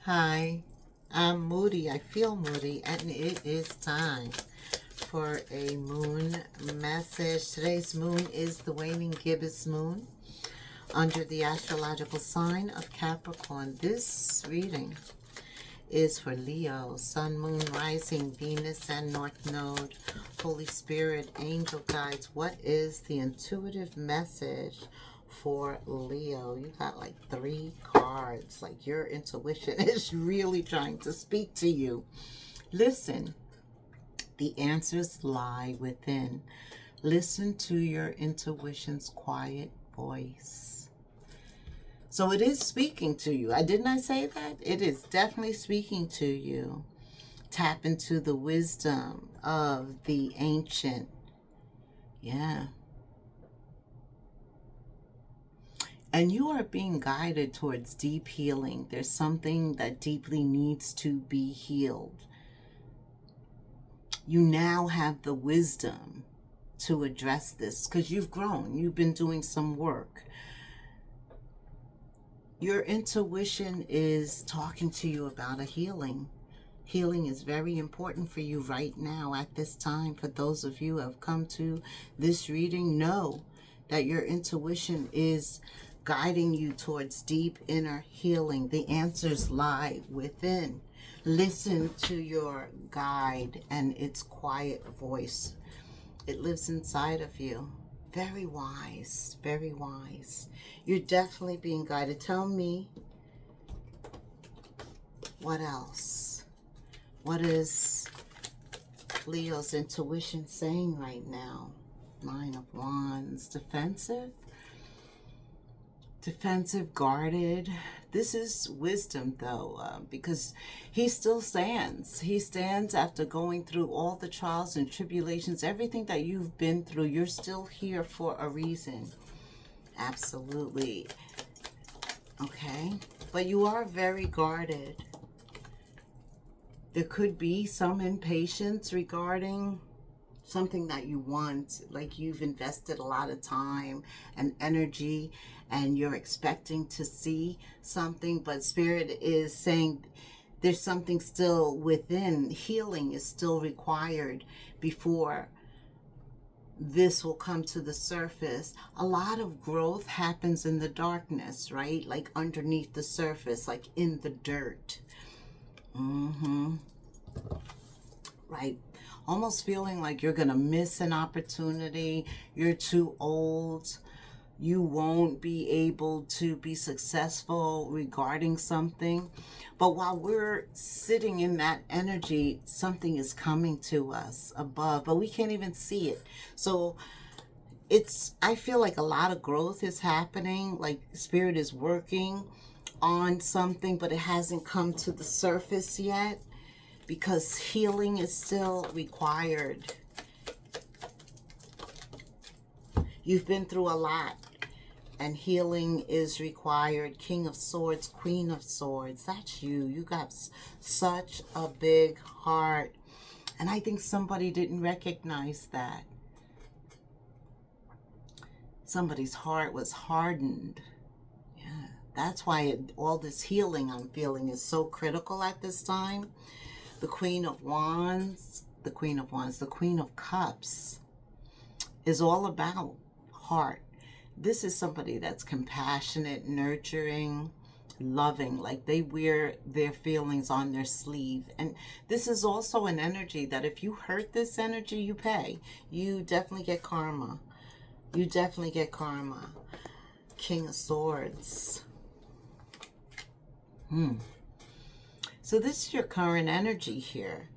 Hi, I'm Moody. I feel moody, and it is time for a moon message. Today's moon is the waning gibbous moon under the astrological sign of Capricorn. This reading is for Leo, Sun, Moon, Rising, Venus, and North Node. Holy Spirit, angel guides, what is the intuitive message for Leo? You got like 3 cards, like your intuition is really trying to speak to you. Listen, the answers lie within. Listen to your intuition's quiet voice. So it is speaking to you. Didn't I say that? It is definitely speaking to you. Tap into the wisdom of the ancient. Yeah. And you are being guided towards deep healing. There's something that deeply needs to be healed. You now have the wisdom to address this because you've grown. You've been doing some work. Your intuition is talking to you about a healing. Healing is very important for you right now at this time. For those of you who have come to this reading, know that your intuition is guiding you towards deep inner healing. The answers lie within. Listen to your guide and its quiet voice. It lives inside of you. Very wise, very wise. You're definitely being guided. Tell me, what else? What is Leo's intuition saying right now? 9 of Wands. Defensive? Defensive, guarded. This is wisdom, though, because he still stands. He stands after going through all the trials and tribulations, everything that you've been through. You're still here for a reason. Absolutely. Okay. But you are very guarded. There could be some impatience regarding something that you want, like you've invested a lot of time and energy and you're expecting to see something, but Spirit is saying there's something still within. Healing is still required before this will come to the surface. A lot of growth happens in the darkness, right? Like underneath the surface, like in the dirt. Right. Almost feeling like you're going to miss an opportunity. You're too old. You won't be able to be successful regarding something. But while we're sitting in that energy, something is coming to us above, but we can't even see it. So I feel like a lot of growth is happening. Like Spirit is working on something, but it hasn't come to the surface yet, because healing is still required. You've been through a lot, and healing is required. King of Swords, Queen of Swords, that's you. You got such a big heart, and I think somebody didn't recognize that. Somebody's heart was hardened. Yeah, that's why all this healing I'm feeling is so critical at this time. The Queen of Wands, the Queen of Wands, the Queen of Cups is all about heart. This is somebody that's compassionate, nurturing, loving, like they wear their feelings on their sleeve. And this is also an energy that if you hurt this energy, you pay. You definitely get karma. You definitely get karma. King of Swords. So this is your current energy here.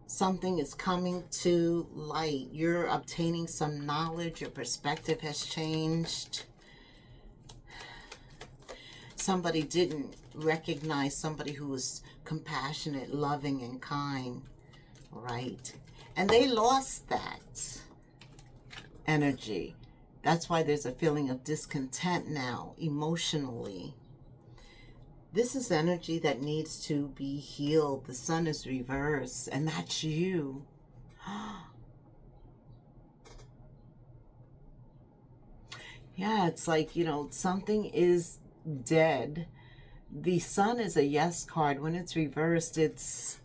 Something is coming to light. You're obtaining some knowledge. Your perspective has changed. Somebody didn't recognize somebody who was compassionate, loving, and kind, right? And they lost that energy. That's why there's a feeling of discontent now, emotionally. This is energy that needs to be healed. The sun is reversed, and that's you. Yeah, it's like, something is dead The sun is a yes card. When it's reversed, it's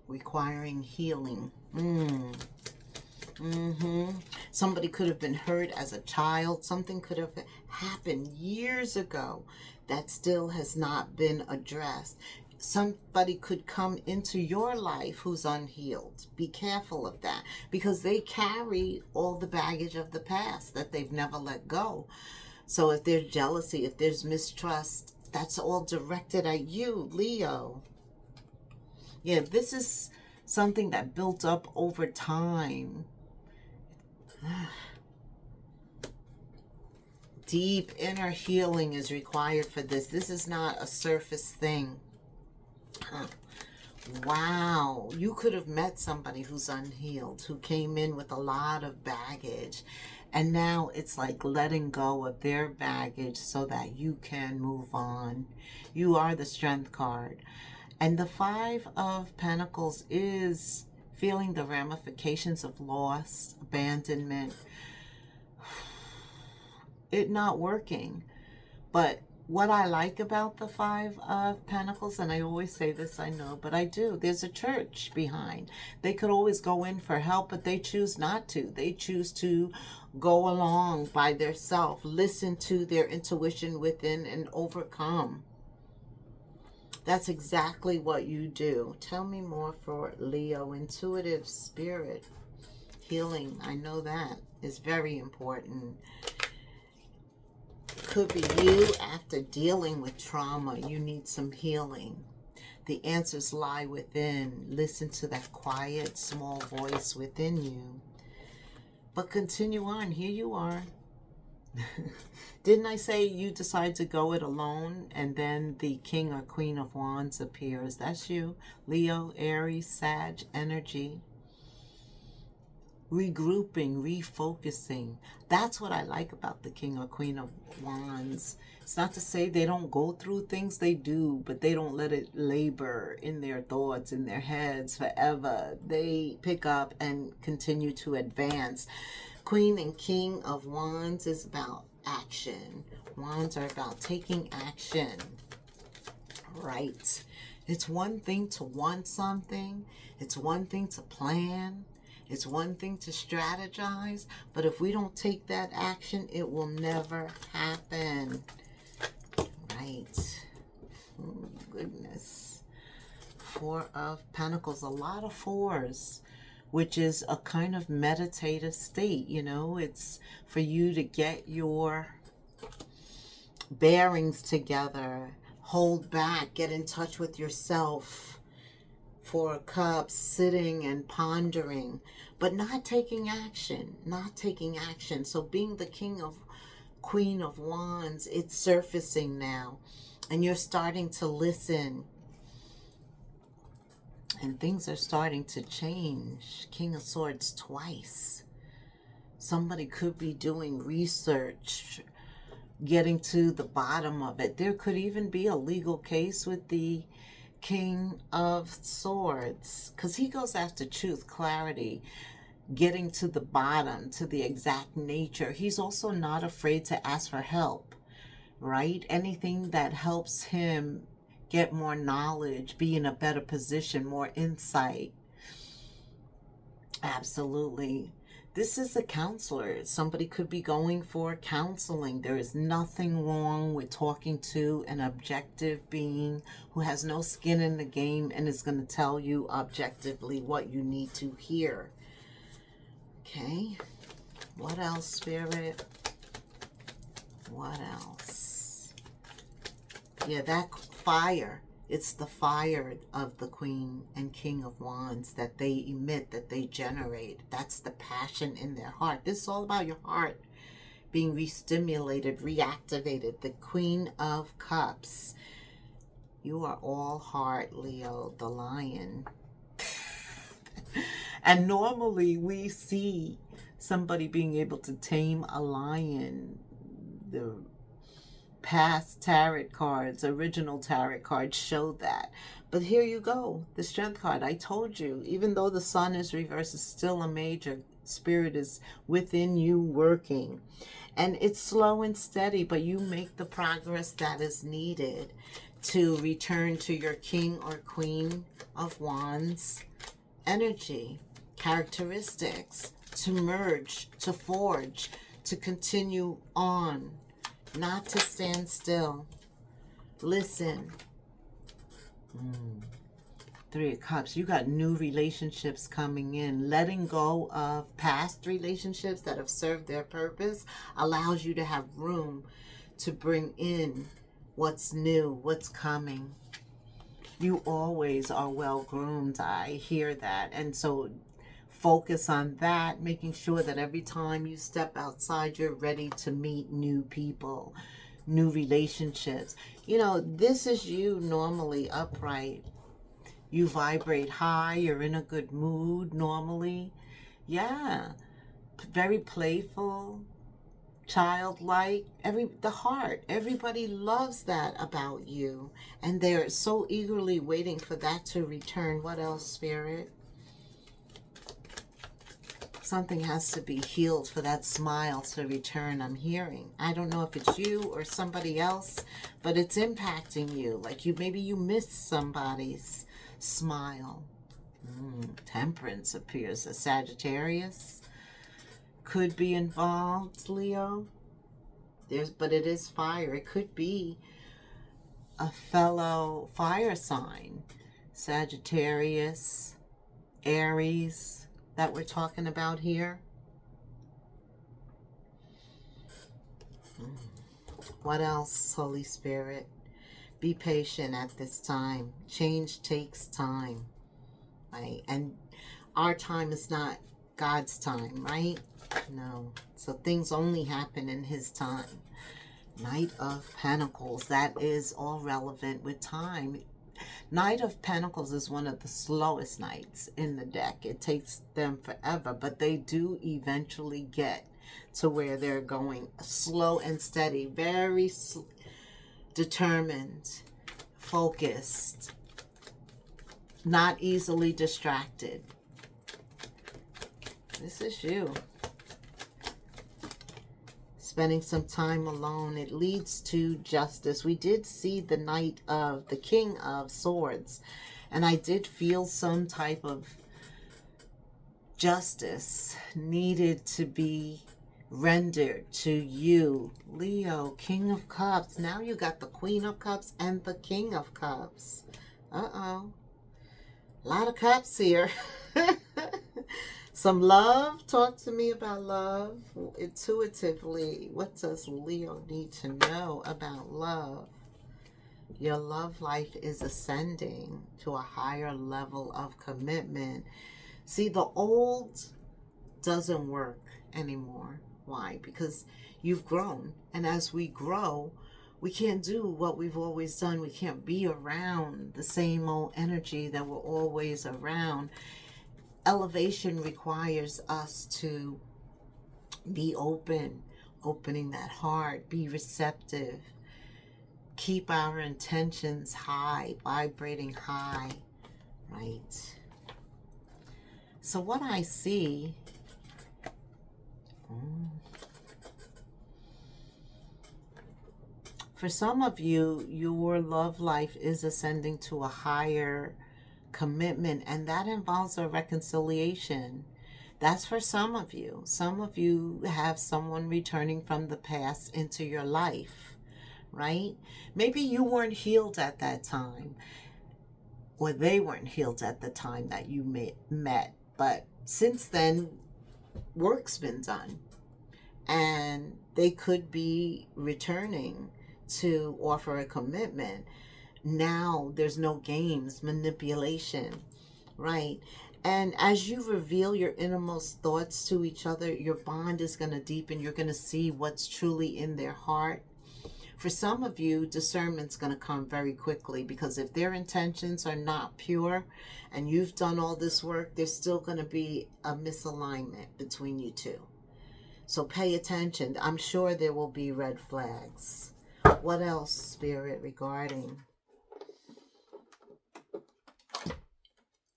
requiring healing. Somebody could have been hurt as a child. Something could have happened years ago that still has not been addressed. Somebody could come into your life who's unhealed. Be careful of that, because they carry all the baggage of the past that they've never let go. So if there's jealousy, if there's mistrust, that's all directed at you, Leo. Yeah, this is something that built up over time. Deep inner healing is required for this. This is not a surface thing. Wow, you could have met somebody who's unhealed, who came in with a lot of baggage, and now it's like letting go of their baggage so that you can move on. You are the Strength card. And the Five of Pentacles is feeling the ramifications of loss, abandonment, it not working. But what I like about the Five of Pentacles, and I always say this, I know, but I do, there's a church behind. They could always go in for help, but they choose not to. They choose to go along by themselves, listen to their intuition within, and overcome. That's exactly what you do. Tell me more for Leo. Intuitive spirit. Healing. I know that is very important. Could be you after dealing with trauma. You need some healing. The answers lie within. Listen to that quiet, small voice within you. But continue on. Here you are. Didn't I say you decide to go it alone, and then the King or Queen of Wands appears? That's you. Leo, Aries, Sag energy. Regrouping, refocusing. That's what I like about the King or Queen of Wands. It's not to say they don't go through things, they do, but they don't let it labor in their thoughts, in their heads forever. They pick up and continue to advance. Queen and King of Wands is about action. Wands are about taking action. Right. It's one thing to want something. It's one thing to plan. It's one thing to strategize. But if we don't take that action, it will never happen. Right. Oh, goodness. Four of Pentacles. A lot of fours, which is a kind of meditative state, you know. It's for you to get your bearings together, hold back, get in touch with yourself. Four of Cups, sitting and pondering, but not taking action, not taking action. So being the King of Queen of Wands, it's surfacing now, and you're starting to listen. And things are starting to change. King of Swords twice. Somebody could be doing research, getting to the bottom of it. There could even be a legal case with the King of Swords, because he goes after truth, clarity, getting to the bottom, to the exact nature. He's also not afraid to ask for help, right? Anything that helps him get more knowledge, be in a better position, more insight. Absolutely. This is a counselor. Somebody could be going for counseling. There is nothing wrong with talking to an objective being who has no skin in the game and is going to tell you objectively what you need to hear. Okay. What else, Spirit? What else? Yeah, that fire. It's the fire of the Queen and King of Wands that they emit, that they generate. That's the passion in their heart. This is all about your heart being re-stimulated, reactivated. The Queen of Cups. You are all heart, Leo, the lion. And normally we see somebody being able to tame a lion. The past tarot cards, original tarot cards show that. But here you go, the Strength card. I told you, even though the sun is reversed, it's still a major. Spirit is within you working. And it's slow and steady, but you make the progress that is needed to return to your King or Queen of Wands energy, characteristics, to merge, to forge, to continue on, not to stand still. Listen. Three of Cups. You got new relationships coming in. Letting go of past relationships that have served their purpose allows you to have room to bring in what's new, what's coming. You always are well groomed. I hear that. And so focus on that, making sure that every time you step outside, you're ready to meet new people, new relationships. You know, this is you normally upright. You vibrate high, you're in a good mood normally. Yeah, very playful, childlike, the heart. Everybody loves that about you. And they're so eagerly waiting for that to return. What else, Spirit? Something has to be healed for that smile to return, I'm hearing. I don't know if it's you or somebody else, but it's impacting you. Like maybe you missed somebody's smile. Temperance appears. A Sagittarius could be involved, Leo. But it is fire. It could be a fellow fire sign. Sagittarius, Aries, that we're talking about here. What else, Holy Spirit? Be patient at this time. Change takes time, right? And our time is not God's time, right? No. So things only happen in His time. Knight of Pentacles, that is all relevant with time. Knight of Pentacles is one of the slowest knights in the deck. It takes them forever, but they do eventually get to where they're going. Slow and steady, very determined, focused, not easily distracted. This is you. Spending some time alone. It leads to justice. We did see the King of Swords, and I did feel some type of justice needed to be rendered to you, Leo, King of Cups. Now you got the Queen of Cups and the King of Cups. Uh-oh. A lot of cups here. Some love. Talk to me about love. Intuitively, what does Leo need to know about love? Your love life is ascending to a higher level of commitment. See, the old doesn't work anymore. Why? Because you've grown. And as we grow, we can't do what we've always done. We can't be around the same old energy that we're always around. Elevation requires us to be open, opening that heart, be receptive, keep our intentions high, vibrating high, right? So what I see, for some of you, your love life is ascending to a higher commitment, and that involves a reconciliation. That's for some of you. Some of you have someone returning from the past into your life, right? Maybe you weren't healed at that time, or they weren't healed at the time that you met. But since then, work's been done, and they could be returning to offer a commitment. Now there's no games, manipulation, right? And as you reveal your innermost thoughts to each other, your bond is going to deepen. You're going to see what's truly in their heart. For some of you, discernment's going to come very quickly, because if their intentions are not pure and you've done all this work, there's still going to be a misalignment between you two. So pay attention. I'm sure there will be red flags. What else, Spirit, regarding?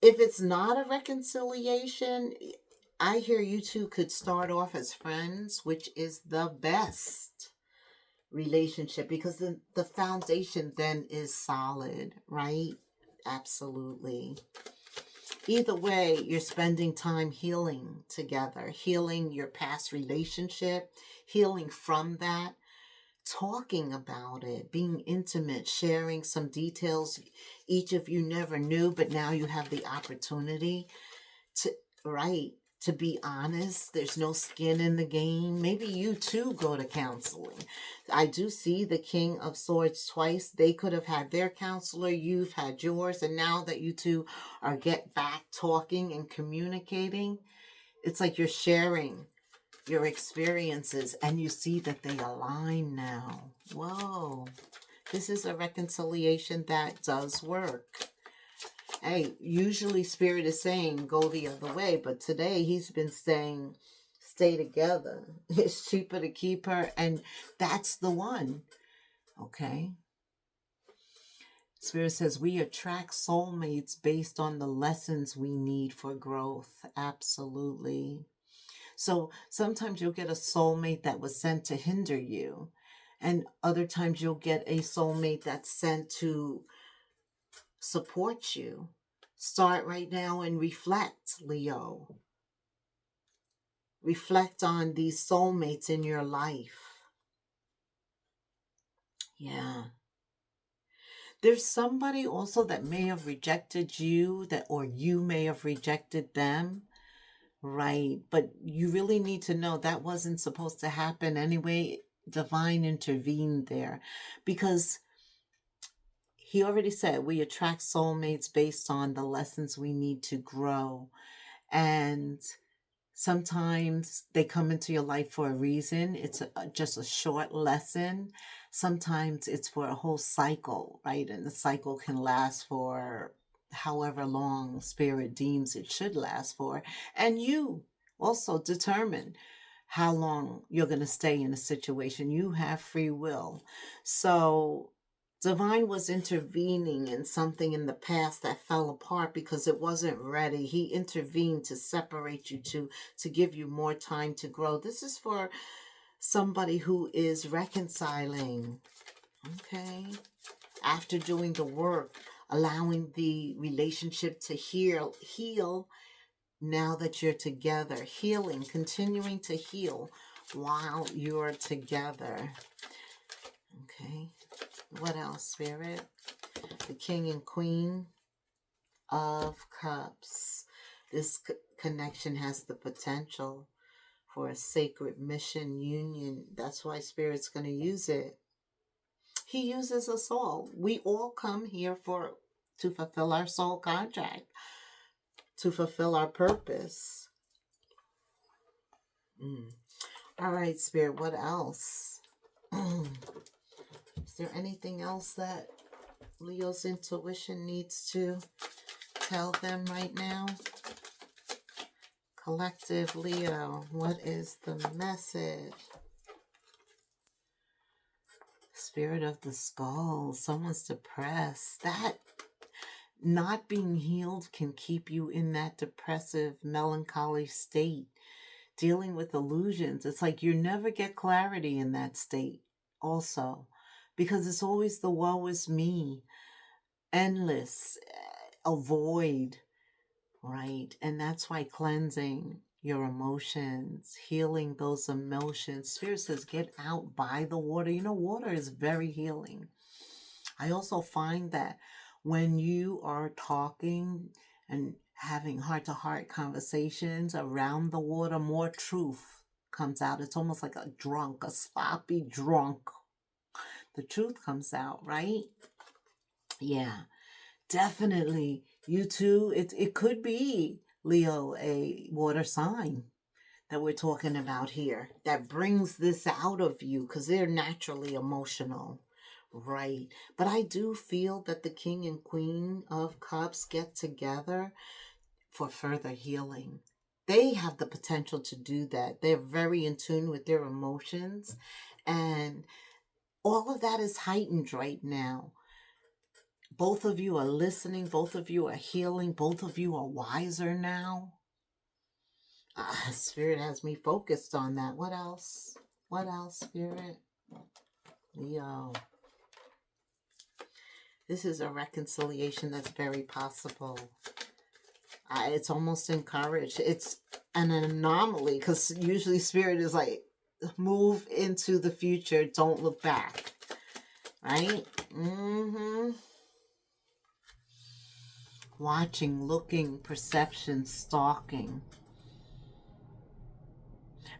If it's not a reconciliation, I hear you two could start off as friends, which is the best relationship because the foundation then is solid, right? Absolutely. Either way, you're spending time healing together, healing your past relationship, healing from that, talking about it, being intimate, sharing some details each of you never knew, but now you have the opportunity to, right, to be honest. There's no skin in the game. Maybe you too go to counseling. I do see the King of Swords twice. They could have had their counselor, you've had yours, and now that you two are get back talking and communicating, it's like you're sharing your experiences and you see that they align now. Whoa. This is a reconciliation that does work. Hey, usually Spirit is saying go the other way, but today he's been saying stay together. It's cheaper to keep her, and that's the one. Okay. Spirit says we attract soulmates based on the lessons we need for growth. Absolutely. So sometimes you'll get a soulmate that was sent to hinder you, and other times you'll get a soulmate that's sent to support you. Start right now and reflect, Leo. Reflect on these soulmates in your life. Yeah. There's somebody also that may have rejected you, that or you may have rejected them. Right. But you really need to know that wasn't supposed to happen anyway. Divine intervened there because he already said we attract soulmates based on the lessons we need to grow. And sometimes they come into your life for a reason. It's just a short lesson. Sometimes it's for a whole cycle, right? And the cycle can last for however long Spirit deems it should last for. And you also determine how long you're going to stay in a situation. You have free will. So Divine was intervening in something in the past that fell apart because it wasn't ready. He intervened to separate you two, to give you more time to grow. This is for somebody who is reconciling, okay? After doing the work, allowing the relationship to heal now that you're together, healing, continuing to heal while you're together. Okay, what else, Spirit? The King and Queen of Cups. This connection has the potential for a sacred mission union. That's why Spirit's going to use it. He uses us all. We all come here to fulfill our soul contract, to fulfill our purpose. All right, Spirit, what else? Is there anything else that Leo's intuition needs to tell them right now? Collective Leo, what is the message? Spirit of the Skull, someone's depressed. That not being healed can keep you in that depressive, melancholy state, dealing with illusions. It's like you never get clarity in that state also, because it's always the woe is me, endless, a void, right? And that's why cleansing your emotions, healing those emotions. Spirit says get out by the water. You know, water is very healing. I also find that when you are talking and having heart-to-heart conversations around the water, more truth comes out. It's almost like a drunk, a sloppy drunk. The truth comes out, right? Yeah, definitely. You too. It could be, Leo, a water sign that we're talking about here that brings this out of you because they're naturally emotional. Right. But I do feel that the King and Queen of Cups get together for further healing. They have the potential to do that. They're very in tune with their emotions. And all of that is heightened right now. Both of you are listening. Both of you are healing. Both of you are wiser now. Spirit has me focused on that. What else? What else, Spirit? Leo. This is a reconciliation that's very possible. It's almost encouraged. It's an anomaly because usually Spirit is like, move into the future. Don't look back. Right? Watching, looking, perception, stalking.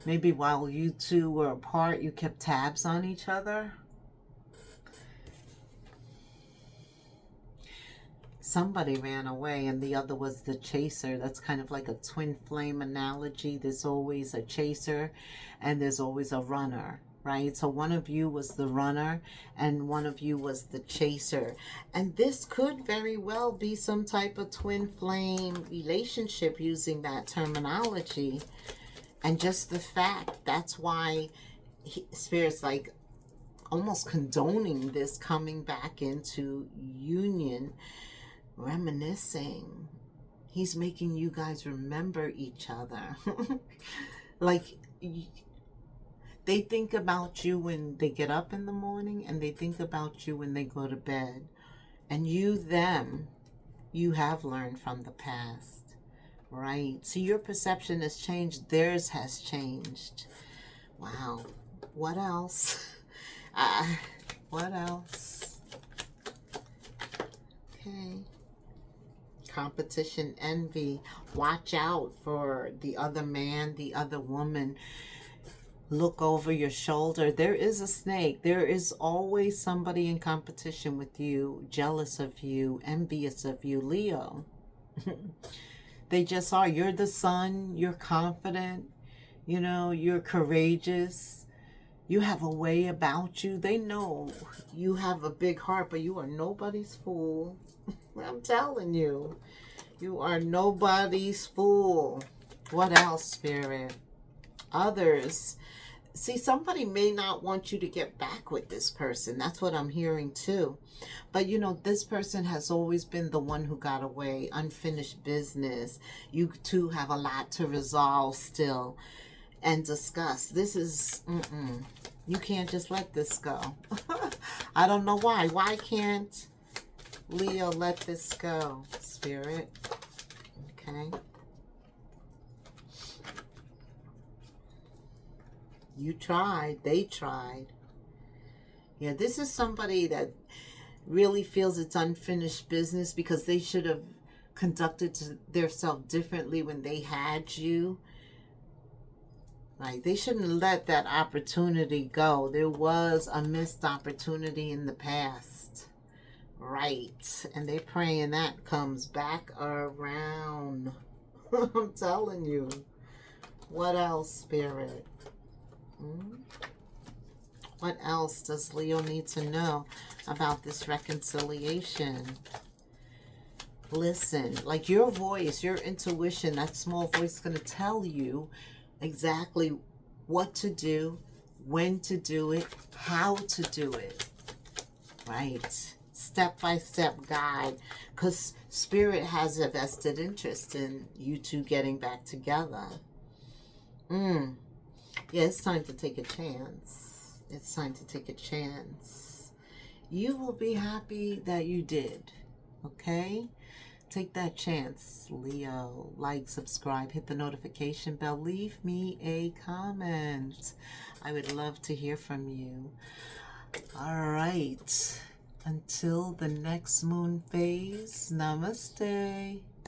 Maybe while you two were apart, you kept tabs on each other. Somebody ran away and the other was the chaser. That's kind of like a twin flame analogy. There's always a chaser and there's always a runner, right? So one of you was the runner and one of you was the chaser. And this could very well be some type of twin flame relationship using that terminology. And just the fact, that's why Spirit's like almost condoning this coming back into union, reminiscing. He's making you guys remember each other. Like, they think about you when they get up in the morning and they think about you when they go to bed. And you have learned from the past. Right. So your perception has changed. Theirs has changed. Wow. What else? What else? Okay. Competition, envy. Watch out for the other man, the other woman. Look over your shoulder. There is a snake. There is always somebody in competition with you, jealous of you, envious of you, Leo. They just are. You're the sun. You're confident. You know, you're courageous. You have a way about you. They know you have a big heart, but you are nobody's fool. I'm telling you. You are nobody's fool. What else, Spirit? Others. See, somebody may not want you to get back with this person. That's what I'm hearing too. But you know, this person has always been the one who got away, unfinished business. You two have a lot to resolve still and discuss. This is, you can't just let this go. I don't know why. Why can't Leo let this go, Spirit? Okay. You tried. They tried. Yeah, this is somebody that really feels it's unfinished business because they should have conducted themselves differently when they had you. Right? They shouldn't let that opportunity go. There was a missed opportunity in the past. Right. And they're praying that comes back around. I'm telling you. What else, Spirit? What else does Leo need to know about this reconciliation? Listen, like your voice, your intuition, that small voice is going to tell you exactly what to do, when to do it, how to do it. Right? Step-by-step guide. Because Spirit has a vested interest in you two getting back together. Yeah, it's time to take a chance. It's time to take a chance. You will be happy that you did. Okay? Take that chance, Leo. Like, subscribe, hit the notification bell. Leave me a comment. I would love to hear from you. All right. Until the next moon phase, namaste.